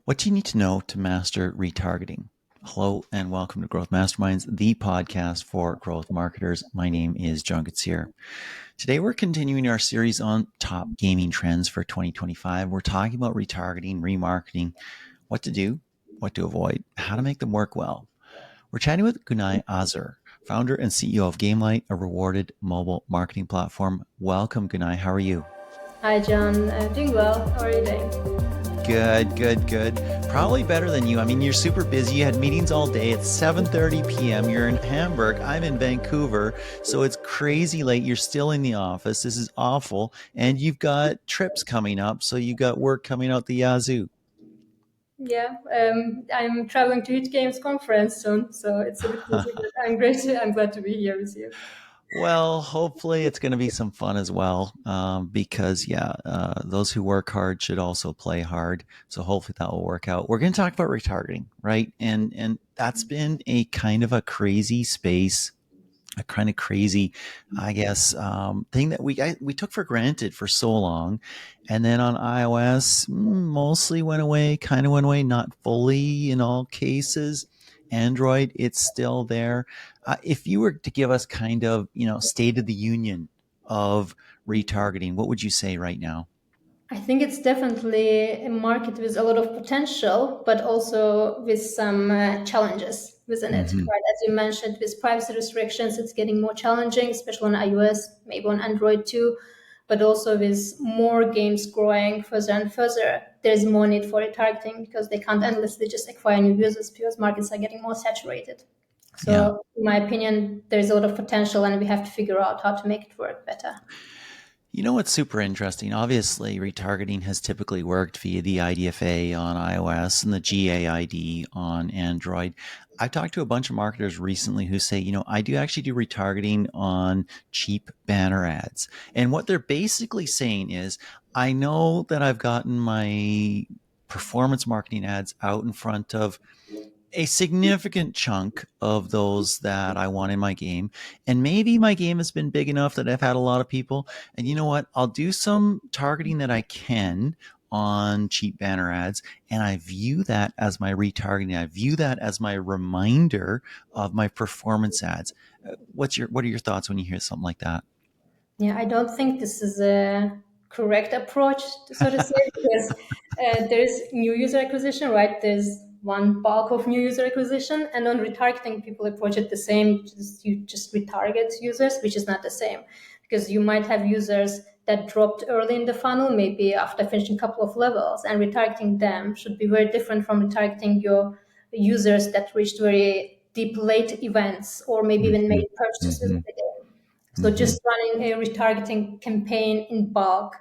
What do you need to know to master retargeting? Hello and welcome to Growth Masterminds, the podcast for growth marketers. My name is John Koetsier. Today we're continuing our series on top gaming trends for 2025. We're talking about retargeting, remarketing, what to do, what to avoid, how to make them work well. We're chatting with Gunay Azer, founder and CEO of Gamelight, a rewarded mobile marketing platform. Welcome, Gunay. How are you? Hi, John. Doing well. How are you doing? Good. Probably better than you. I mean, you're super busy. You had meetings all day. It's 7:30 p.m. You're in Hamburg. I'm in Vancouver. So it's crazy late. You're still in the office. This is awful. And you've got trips coming up. So you got work coming out the yazoo. Yeah, I'm traveling to Hit Games conference soon, so it's a bit busy, but I'm great. I'm glad to be here with you. Well, hopefully it's going to be some fun as well, because those who work hard should also play hard. So hopefully that will work out. We're going to talk about retargeting, right? And that's been a kind of a crazy space, a kind of crazy, I guess, thing that we took for granted for so long, and then on iOS, mostly went away, kind of went away, not fully in all cases. Android, it's still there. If you were to give us kind of, state of the union of retargeting, what would you say right now? I think it's definitely a market with a lot of potential, but also with some challenges within it. Mm-hmm. Right, as you mentioned, with privacy restrictions, it's getting more challenging, especially on iOS, maybe on Android too. But also with more games growing further and further, there's more need for retargeting because they can't endlessly just acquire new users because markets are getting more saturated. Yeah. So, in my opinion, there's a lot of potential, and we have to figure out how to make it work better. You know what's super interesting? Obviously, retargeting has typically worked via the IDFA on iOS and the GAID on Android. I've talked to a bunch of marketers recently who say, I do actually do retargeting on cheap banner ads. And what they're basically saying is, I know that I've gotten my performance marketing ads out in front of a significant chunk of those that I want in my game. And maybe my game has been big enough that I've had a lot of people. And you know what? I'll do some targeting that I can on cheap banner ads. And I view that as my retargeting. I view that as my reminder of my performance ads. What are your thoughts when you hear something like that? Yeah, I don't think this is a correct approach, so to say, because there's new user acquisition, right? There's one bulk of new user acquisition, and on retargeting, people approach it the same. You just retarget users, which is not the same, because you might have users that dropped early in the funnel, maybe after finishing a couple of levels, and retargeting them should be very different from retargeting your users that reached very deep late events or maybe even Mm-hmm. made purchases Mm-hmm. with the game. So Mm-hmm. just running a retargeting campaign in bulk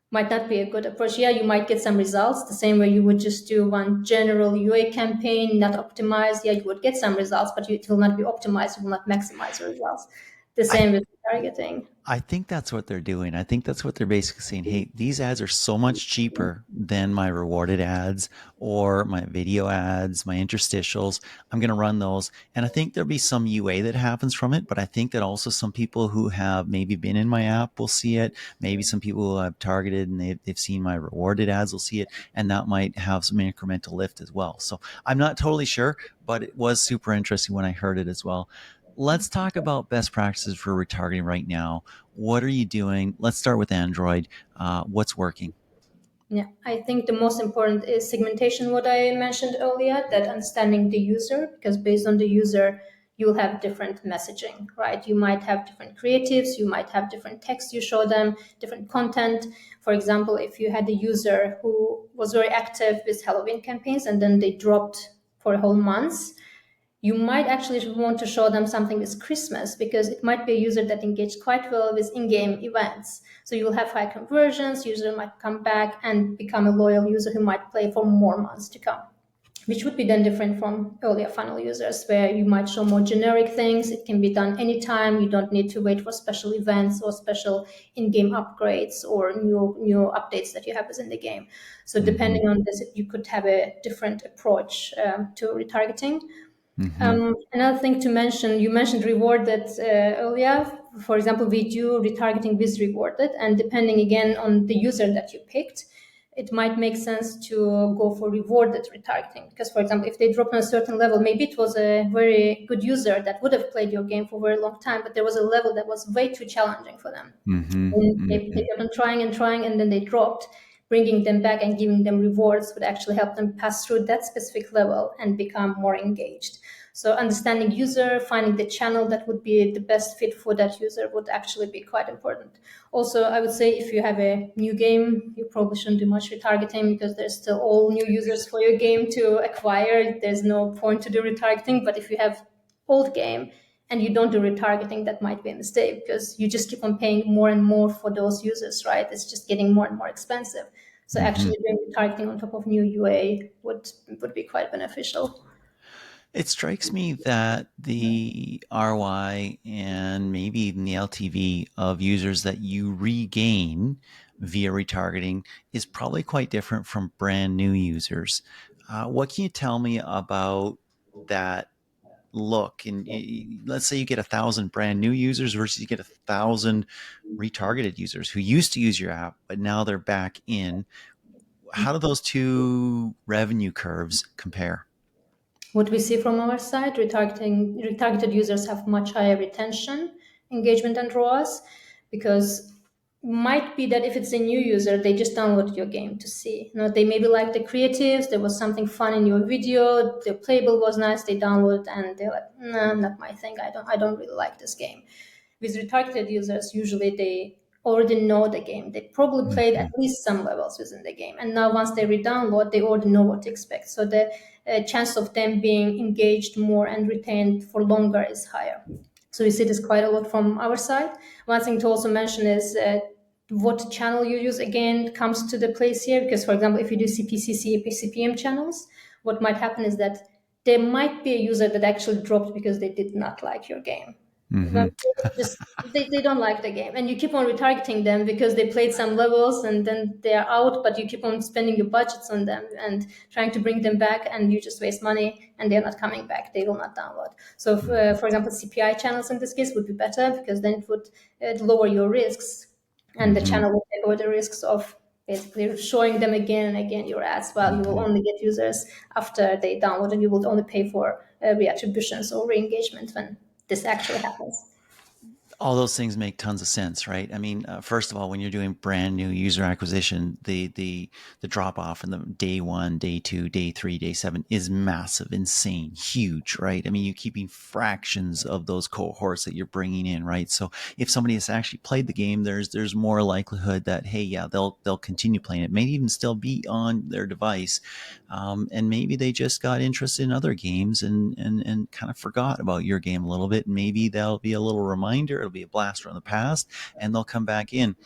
might not be a good approach. Yeah, you might get some results the same way you would just do one general UA campaign, not optimized. Yeah, you would get some results, but it will not be optimized. You will not maximize your results. The I same with targeting. I think that's what they're doing. I think that's what they're basically saying. Hey, these ads are so much cheaper than my rewarded ads or my video ads, my interstitials. I'm going to run those. And I think there'll be some UA that happens from it. But I think that also some people who have maybe been in my app will see it. Maybe some people who I've targeted and they've seen my rewarded ads will see it. And that might have some incremental lift as well. So I'm not totally sure, but it was super interesting when I heard it as well. Let's talk about best practices for retargeting right now. What are you doing? Let's start with Android. What's working? Yeah, I think the most important is segmentation, what I mentioned earlier, that understanding the user, because based on the user, you'll have different messaging, right? You might have different creatives, you might have different text you show them, different content. For example, if you had a user who was very active with Halloween campaigns and then they dropped for a whole month, you might actually want to show them something with Christmas because it might be a user that engaged quite well with in-game events. So you will have high conversions, user might come back and become a loyal user who might play for more months to come, which would be then different from earlier funnel users where you might show more generic things. It can be done anytime. You don't need to wait for special events or special in-game upgrades or new updates that you have within the game. So Mm-hmm. depending on this, you could have a different approach to retargeting. Mm-hmm. Another thing to mention, you mentioned rewarded earlier. For example, we do retargeting with rewarded, and depending again on the user that you picked, it might make sense to go for rewarded retargeting. Because, for example, if they drop on a certain level, maybe it was a very good user that would have played your game for a very long time, but there was a level that was way too challenging for them. Mm-hmm. And they Mm-hmm. kept on trying and trying, and then they dropped. Bringing them back and giving them rewards would actually help them pass through that specific level and become more engaged. So understanding user, finding the channel that would be the best fit for that user would actually be quite important. Also, I would say if you have a new game, you probably shouldn't do much retargeting because there's still all new users for your game to acquire. There's no point to do retargeting. But if you have old game and you don't do retargeting, that might be a mistake because you just keep on paying more and more for those users, right? It's just getting more and more expensive. So Mm-hmm. actually doing retargeting on top of new UA would be quite beneficial. It strikes me that the ROI and maybe even the LTV of users that you regain via retargeting is probably quite different from brand new users. What can you tell me about that look? And let's say you get 1,000 brand new users versus you get 1,000 retargeted users who used to use your app, but now they're back in. How do those two revenue curves compare? What we see from our side, retargeted users have much higher retention, engagement, and ROAS because might be that if it's a new user, they just downloaded your game to see. They maybe like the creatives, there was something fun in your video, the playable was nice, they download and they're like, nah, not my thing. I don't really like this game. With retargeted users, usually they already know the game. They probably played at Mhm. least some levels within the game. And now once they re-download, they already know what to expect. So the chance of them being engaged more and retained for longer is higher. So we see this quite a lot from our side. One thing to also mention is what channel you use again comes to the place here. Because, for example, if you do CPC, CPM channels, what might happen is that there might be a user that actually dropped because they did not like your game. But Mhm. they don't like the game, and you keep on retargeting them because they played some levels and then they are out, but you keep on spending your budgets on them and trying to bring them back, and you just waste money and they're not coming back, they will not download. So Mhm. for example, CPI channels in this case would be better because then it would lower your risks, and the Mhm. channel will take over the risks of basically showing them again and again your ads, while you will Mhm. only get users after they download, and you will only pay for reattributions or re-engagement when this actually happens. All those things make tons of sense, right? I mean, first of all, when you're doing brand new user acquisition, the drop off in the day one, day two, day three, day seven is massive, insane, huge, right? I mean, you're keeping fractions of those cohorts that you're bringing in, right? So if somebody has actually played the game, there's more likelihood that hey, yeah, they'll continue playing it, maybe even still be on their device, and maybe they just got interested in other games and kind of forgot about your game a little bit. And maybe that'll be a little reminder. It'll be a blast from the past, and they'll come back in.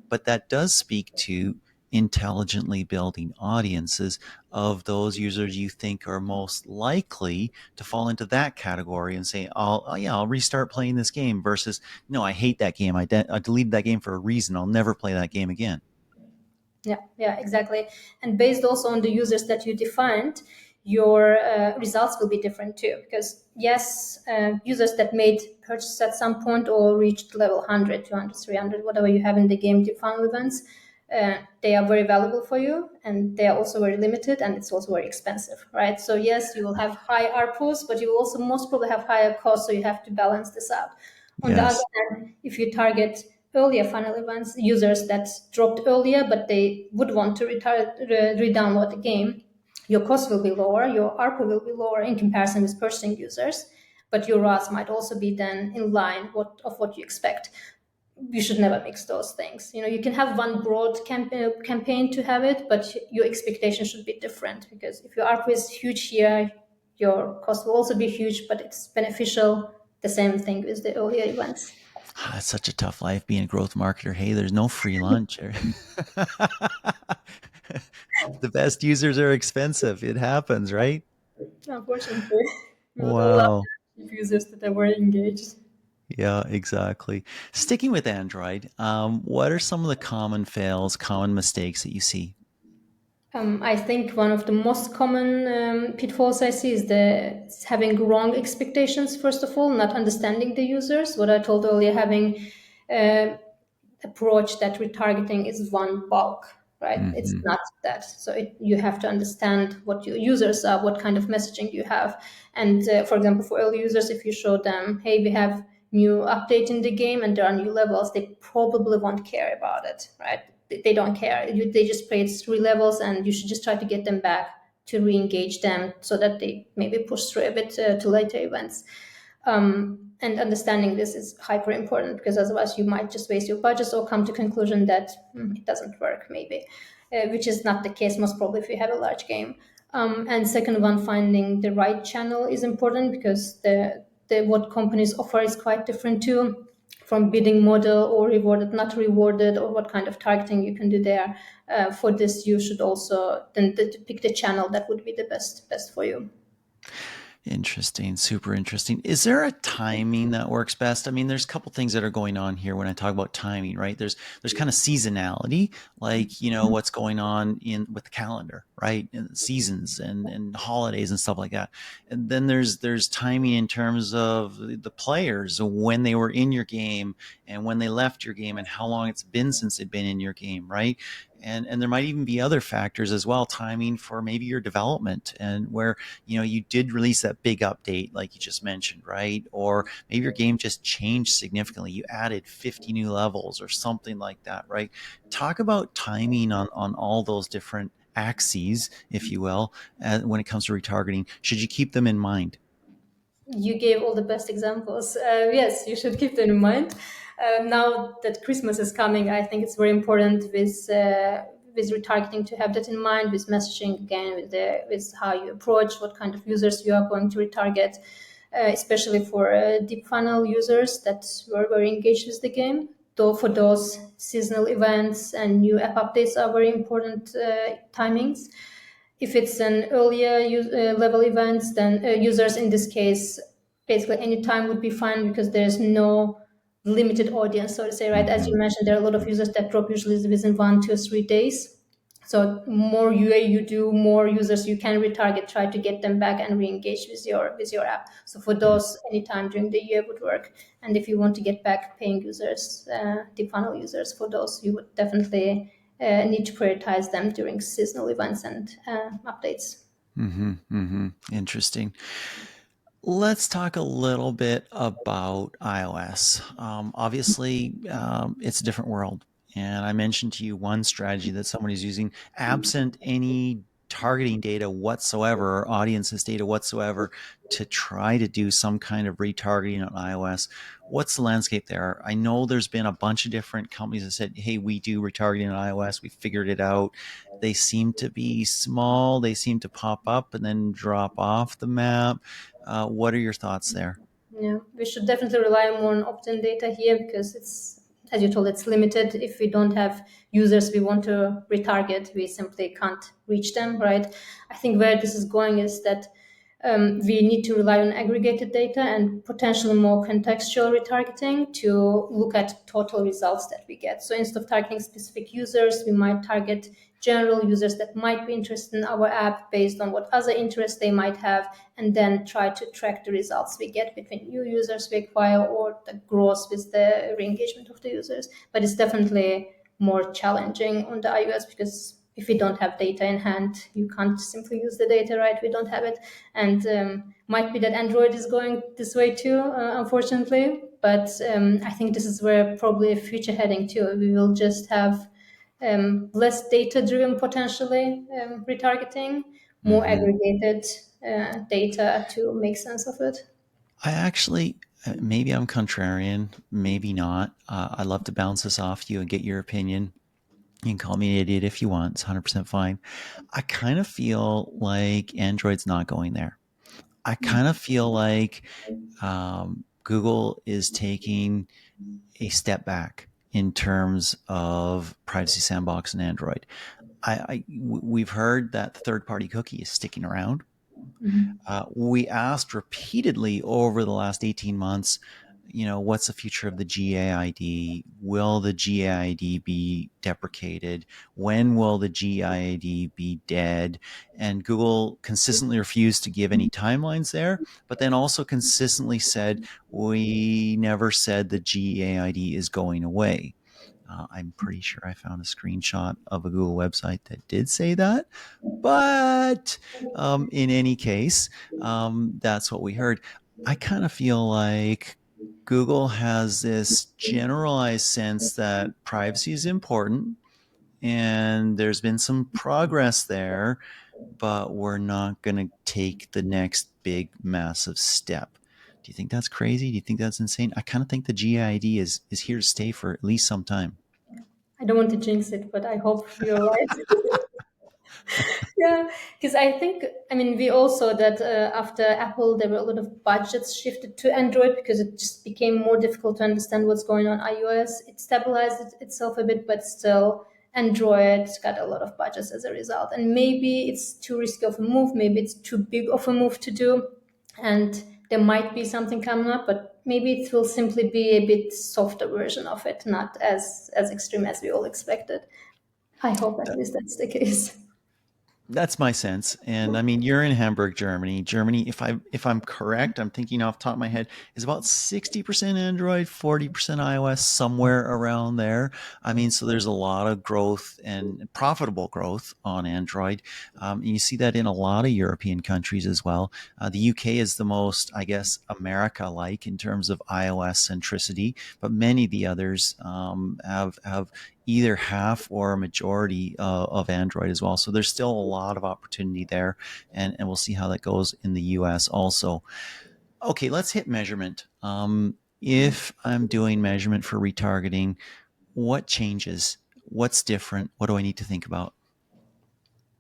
But that does speak to intelligently building audiences of those users you think are most likely to fall into that category and say, oh yeah, I'll restart playing this game versus, no, I hate that game. I deleted that game for a reason. I'll never play that game again. Yeah, exactly. And based also on the users that you defined, your results will be different too. Because yes, users that made purchase at some point or reached level 100, 200, 300, whatever you have in the game funnel events, they are very valuable for you, and they are also very limited, and it's also very expensive, right? So yes, you will have high ARPUs, but you will also most probably have higher costs, so you have to balance this out. On the other Yes. hand, if you target earlier funnel events, users that dropped earlier, but they would want to re-download the game, your cost will be lower, your ARPU will be lower in comparison with purchasing users, but your ROAS might also be then in line of what you expect. You should never mix those things. You can have one broad campaign to have it, but your expectation should be different, because if your ARPU is huge here, your cost will also be huge, but it's beneficial. The same thing with the earlier events. It's such a tough life being a growth marketer. Hey, there's no free lunch. The best users are expensive. It happens, right? Unfortunately, we would all love Wow. to have users that are very engaged. Yeah, exactly. Sticking with Android, what are some of the common fails, common mistakes that you see? I think one of the most common pitfalls I see is the having wrong expectations. First of all, not understanding the users. What I told earlier, having uh, approach that retargeting is one bulk, right? It's Hmm. not that. So you have to understand what your users are, what kind of messaging you have. And for example, for early users, if you show them, hey, we have new update in the game and there are new levels, they probably won't care about it, right? They don't care. They just played 3 levels, and you should just try to get them back to re-engage them so that they maybe push through a bit to later events. And understanding this is hyper important, because otherwise you might just waste your budgets or come to conclusion that it doesn't work, maybe, which is not the case most probably if you have a large game. And second one, finding the right channel is important, because the what companies offer is quite different too, from bidding model or rewarded, not rewarded, or what kind of targeting you can do there. For this, you should also then pick the channel that would be the best for you. Interesting, super interesting. Is there a timing that works best? I mean, there's a couple things that are going on here when I talk about timing, right? There's kind of seasonality, like what's going on in with the calendar, right? And seasons and holidays and stuff like that. And then there's timing in terms of the players, when they were in your game and when they left your game and how long it's been since they've been in your game, right? And there might even be other factors as well, timing for maybe your development, and where you did release that big update like you just mentioned, right? Or maybe your game just changed significantly, you added 50 new levels or something like that, right? Talk about timing on all those different axes, if you will, when it comes to retargeting. Should you keep them in mind? You gave all the best examples. Yes, you should keep them in mind. Now that Christmas is coming, I think it's very important with retargeting to have that in mind. With messaging again, with how you approach, what kind of users you are going to retarget, especially for deep funnel users that were very engaged with the game. Though for those, seasonal events and new app updates are very important timings. If it's an earlier level event, then users in this case, basically any time would be fine, because there's no limited audience, so to say, right? As Mm-hmm. you mentioned, there are a lot of users that drop usually within 1, 2, 3 days. So more UA you do, more users you can retarget, try to get them back and re-engage with your app. So for those, anytime during the year would work. And if you want to get back paying users, deep funnel users, for those you would definitely need to prioritize them during seasonal events and updates. Mm-hmm. Mm-hmm. Interesting. Let's talk a little bit about iOS. Obviously, it's a different world. And I mentioned to you one strategy that somebody's using, absent any targeting data whatsoever, or audiences data whatsoever, to try to do some kind of retargeting on iOS. What's the landscape there? I know there's been a bunch of different companies that said, hey, we do retargeting on iOS. We figured it out. They seem to be small. They seem to pop up and then drop off the map. What are your thoughts there? Yeah, we should definitely rely more on opt-in data here, because it's, as you told, it's limited. If we don't have users we want to retarget, we simply can't reach them, right? I think where this is going is that we need to rely on aggregated data and potentially more contextual retargeting to look at total results that we get. So instead of targeting specific users, we might target general users that might be interested in our app based on what other interests they might have, and then try to track the results we get between new users we acquire or the growth with the re-engagement of the users. But it's definitely more challenging on the iOS, because if we don't have data in hand, you can't simply use the data, right? We don't have it. And might be that Android is going this way too, unfortunately. But I think this is where probably a future heading too. We will just have less data driven potentially retargeting, more Mm-hmm. aggregated data to make sense of it. I actually, maybe I'm contrarian, maybe not. I'd love to bounce this off you and get your opinion. You can call me an idiot if you want. It's 100% fine. I kind of feel like Android's not going there. I kind of feel like Google is taking a step back in terms of privacy sandbox and Android. We've heard that the third party cookie is sticking around. Mhm. We asked repeatedly over the last 18 months, what's the future of the GAID? Will the GAID be deprecated? When will the GAID be dead? And Google consistently refused to give any timelines there, but then also consistently said, we never said the GAID is going away. I'm pretty sure I found a screenshot of a Google website that did say that. But in any case, that's what we heard. I kind of feel like Google has this generalized sense that privacy is important, and there's been some progress there, but we're not going to take the next big, massive step. Do you think that's crazy? Do you think that's insane? I kind of think the GID is here to stay for at least some time. I don't want to jinx it, but I hope you're right. Yeah, because I think, I mean, we also that after Apple, there were a lot of budgets shifted to Android because it just became more difficult to understand what's going on iOS. It stabilized itself a bit, but still, Android got a lot of budgets as a result. And maybe it's too risky of a move, maybe it's too big of a move to do, and there might be something coming up, but maybe it will simply be a bit softer version of it, not as extreme as we all expected. I hope at least that's the case. That's my sense. And I mean, you're in Hamburg, Germany. Germany, if I'm correct, I'm thinking off the top of my head, is about 60% Android, 40% iOS, somewhere around there. I mean, so there's a lot of growth and profitable growth on Android. And you see that in a lot of European countries as well. The UK is the most, I guess, America-like in terms of iOS centricity, but many of the others have either half or a majority of Android as well. So there's still a lot of opportunity there, and we'll see how that goes in the US also. Okay, let's hit measurement. If I'm doing measurement for retargeting, what changes? What's different? What do I need to think about?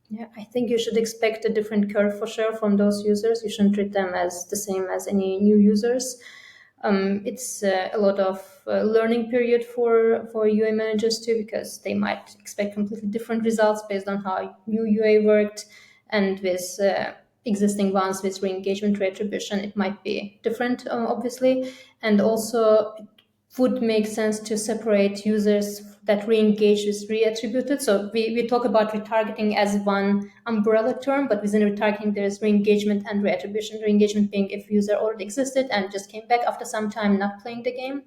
Yeah, I think you should expect a different curve for sure from those users. You shouldn't treat them as the same as any new users. It's a lot of learning period for UA managers too, because they might expect completely different results based on how new UA worked, and with existing ones with re-engagement retribution, it might be different, obviously, and also would make sense to separate users that re-engage with reattributed. So we talk about retargeting as one umbrella term, but within retargeting, there's re-engagement and reattribution. Re-engagement being if user already existed and just came back after some time not playing the game,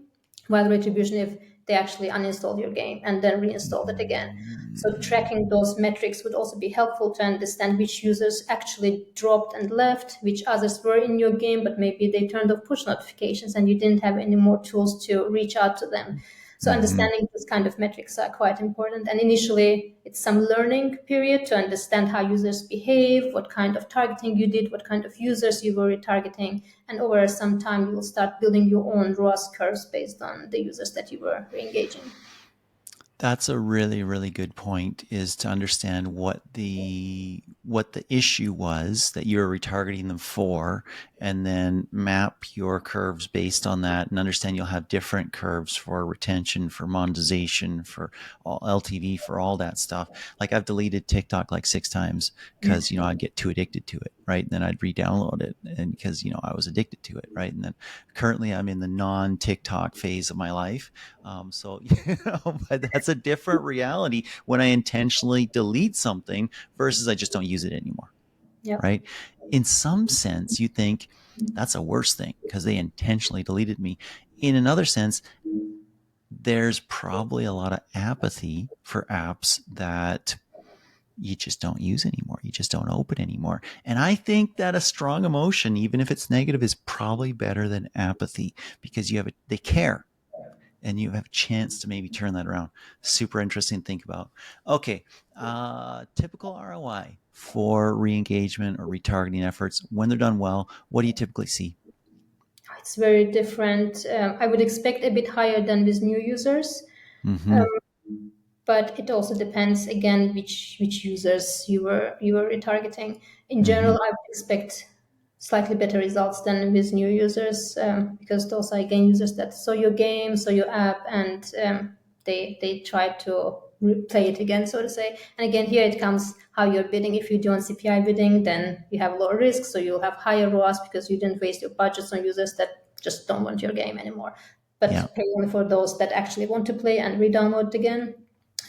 while retribution if they actually uninstalled your game and then reinstalled it again. So tracking those metrics would also be helpful to understand which users actually dropped and left, which others were in your game, but maybe they turned off push notifications and you didn't have any more tools to reach out to them. So Mm-hmm. understanding these kind of metrics are quite important. And initially, it's some learning period to understand how users behave, what kind of targeting you did, what kind of users you were retargeting. And over some time, you will start building your own ROAS curves based on the users that you were re-engaging. That's a really, really good point, is to understand what the issue was that you're retargeting them for, and then map your curves based on that, and understand you'll have different curves for retention, for monetization, for all LTV, for all that stuff. Like, I've deleted TikTok like 6 times because I'd get too addicted to it, right? And then I'd re-download it, and because I was addicted to it, right? And then currently I'm in the non-TikTok phase of my life. So, but that's a different reality when I intentionally delete something versus I just don't use it anymore, Yeah. right? In some sense, you think that's a worse thing because they intentionally deleted me. In another sense, there's probably a lot of apathy for apps that you just don't use anymore. You just don't open anymore. And I think that a strong emotion, even if it's negative, is probably better than apathy, because they care, and you have a chance to maybe turn that around. Super interesting to think about. Okay, typical ROI for re-engagement or retargeting efforts when they're done well. What do you typically see? It's very different. I would expect a bit higher than with new users. Mm-hmm. But it also depends again which users you were retargeting. In Mm-hmm. general, I would expect slightly better results than with new users, because those are again users that saw your game, saw your app, and they try to play it again, so to say. And again, here it comes how you're bidding. If you do on CPI bidding, then you have lower risk, so you'll have higher ROAS because you didn't waste your budgets on users that just don't want your game anymore, Yeah. but pay only for those that actually want to play and re-download again,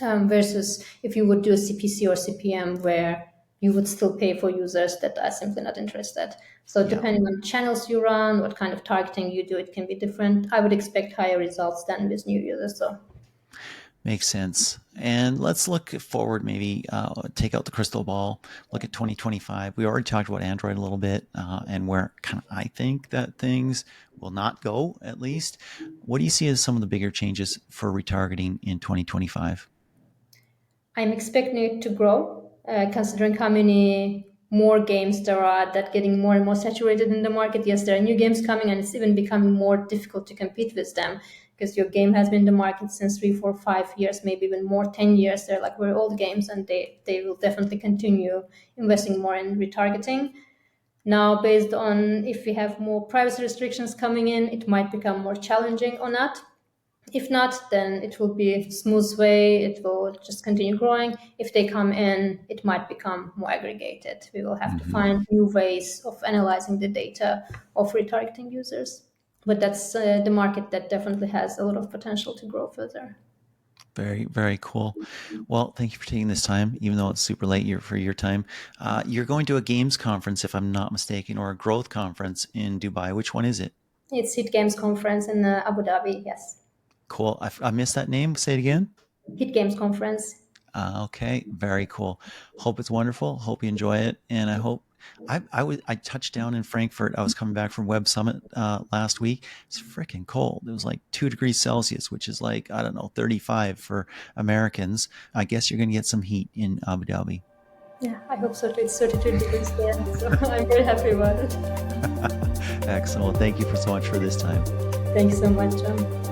versus if you would do a CPC or CPM where you would still pay for users that are simply not interested. So Yeah. depending on channels you run, what kind of targeting you do, it can be different. I would expect higher results than with new users. So Makes sense. And let's look forward, maybe take out the crystal ball, look at 2025. We already talked about Android a little bit and where kind of I think that things will not go, at least. What do you see as some of the bigger changes for retargeting in 2025? I'm expecting it to grow, considering how many more games there are that getting more and more saturated in the market. Yes, there are new games coming, and it's even becoming more difficult to compete with them because your game has been in the market since 3, 4, 5 years, maybe even more, 10 years. They're like very old games, and they will definitely continue investing more in retargeting. Now, based on if we have more privacy restrictions coming in, it might become more challenging or not. If not, then it will be a smooth way. It will just continue growing. If they come in, it might become more aggregated. We will have to Mm-hmm. find new ways of analyzing the data of retargeting users. But that's the market that definitely has a lot of potential to grow further. Very, very cool. Well, thank you for taking this time, even though it's super late for your time. You're going to a games conference, if I'm not mistaken, or a growth conference in Dubai. Which one is it? It's Hit Games Conference in Abu Dhabi, yes. Cool. I missed that name. Say it again. Hit Games Conference. Okay, very cool. Hope it's wonderful. Hope you enjoy it, and I hope I touched down in Frankfurt. I was coming back from Web Summit last week. It's freaking cold. It was like 2 degrees Celsius, which is like I don't know 35 for Americans. I guess you're going to get some heat in Abu Dhabi. Yeah, I hope so too. It's 32 degrees there, so I'm very happy about it. Excellent. Well, thank you for so much for this time. Thanks so much, John.